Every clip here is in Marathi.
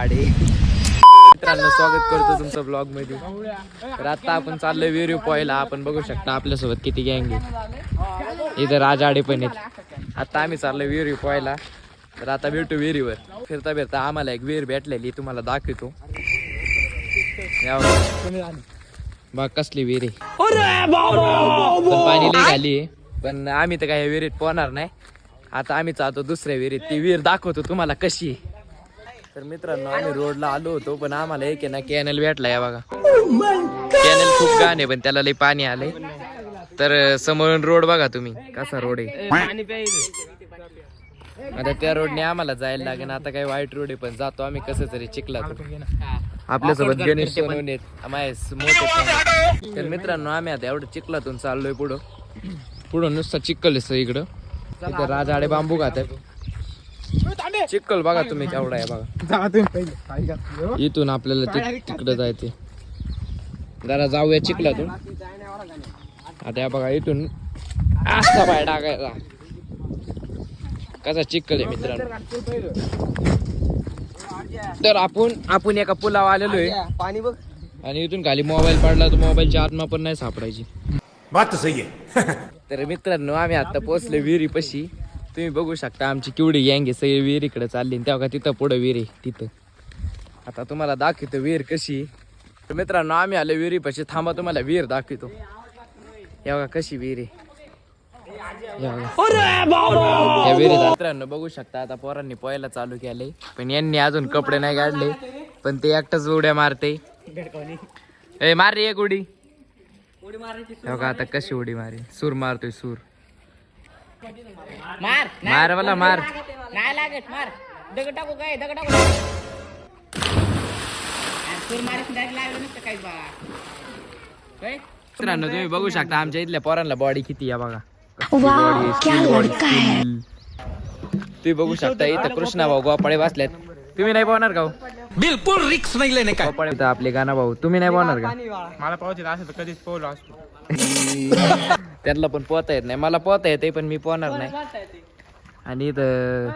मित्रांनो स्वागत करतो तुमचं ब्लॉग मध्ये. तर आता आपण चाललोय विहिरी पोहायला. आपण बघू शकता आपल्यासोबत किती गँग आहे. इथं राजाडे पण आहेत. आता आम्ही चाललोय विहिरी पोहायला. तर आता भेटू विहिरीवर. फिरता फिरता आम्हाला एक विहीर भेटलेली तुम्हाला दाखवतो. बघ कसली विहीर आहे. पाणी लई खाली आहे. पण आम्ही तर काही विहिरीत पोहणार नाही. आता आम्ही चालतो दुसऱ्या विहिरीत. ती विहीर दाखवतो तुम्हाला कशी आहे. तर मित्रांनो आम्ही रोडला आलो होतो पण आम्हाला एक आहे ना कॅनल भेटला. या बघा कॅनल खूप घाण आहे पण त्याला लई पाणी आलंय. तर समोरून रोड बघा तुम्ही कसा रोड आहे. आता त्या रोडने आम्हाला जायला लागेल. आता काही वाईट रोड आहे पण जातो आम्ही कसं तरी चिखलात. आपल्यासोबत गणेश सोनवणे मोठे. तर मित्रांनो आम्ही आता एवढं चिखलातून चाललोय पुढं नुसतं चिखल आहे इकडं. इथं राजाडे बांबू खातात. चिखल बघा तुम्ही केवढा आहे बघा. इथून आपल्याला तिकडे जायचे. जरा जाऊया चिखलातून. आता या बघा इथून असा पाय टाकायचा. कसा चिखल आहे मित्रांनो. तर आपण एका पुलावर आलेलो आहे आणि इथून खाली मोबाईल पडला तर मोबाईलची आत्मा पण नाही सापडायची. बात तो सही आहे. तर मित्रांनो आम्ही आता पोहोचलो विहिरी पशी. तुम्ही बघू शकता आमची केवढी गँग आहे. सगळी विहिरीकडे चालली. तेव्हा तिथं पुढं विहीर आहे तिथं. आता तुम्हाला दाखवतो विहीर कशी. तर मित्रांनो आम्ही आलो विहिरी पशी. थांबा तुम्हाला विहीर दाखवतो. हे बघा कशी विहीर आहे. या विहिरीत मित्रांनो बघू शकता आता पोरांनी पोहायला चालू केलंय. पण यांनी अजून कपडे नाही काढले. पण ते एकटाच उड्या मारते. ए मार रे एक उडी. बघा आता कशी उडी मारे. सूर मारतोय सूर. मार मार मला मार. नाही लागत मार. दगड टाकू काय दगड टाकू. मित्रांनो तुम्ही बघू शकता आमच्या इथल्या पोरांना बॉडी किती आहे बघा. तुम्ही बघू शकता इथं कृष्णा भाऊ गोपाळे बसल्यात. तुम्ही नाही पोहणार का? बिलकुल रिक्स नाही लेने का. गोपाळे आपले गाणा भाऊ तुम्ही नाही पोहणार का? मला पावते असं तर कधीच पोहलो असतो. त्यांना पण पोहता येत नाही. मला पोहता येते पण मी पोहणार नाही. आणि इथं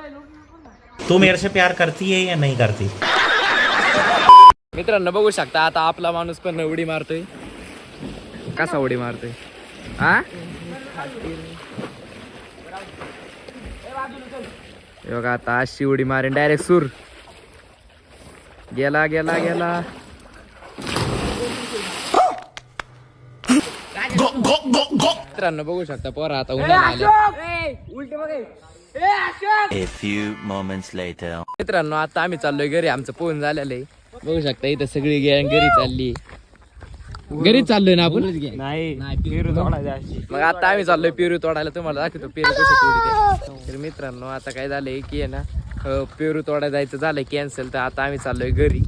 तू मेरे से प्यार करती है या नहीं करती. मित्रांनो बघू शकता आता आपला माणूस पण उडी मारतोय. कसा उडी मारतोय हा बघा. आता अशी उडी मारेन डायरेक्ट सूर. गेला गेला गेला. मित्रांनो बघू शकता पोरा आता A few moments later. मित्रांनो आता आम्ही चाललोय घरी. आमचं पोहून झालेलं आहे. बघू शकता इथं सगळी गँग घरी चालली. घरी चाललोय ना आपण. मग आता आम्ही चाललोय पेरू तोडायला. तुम्हाला दाखवतो पेरू कशी तोडते. तर मित्रांनो आता काय झालंय की आहे ना पेरू तोडायला जायचं झालंय कॅन्सल. तर आता आम्ही चाललोय घरी.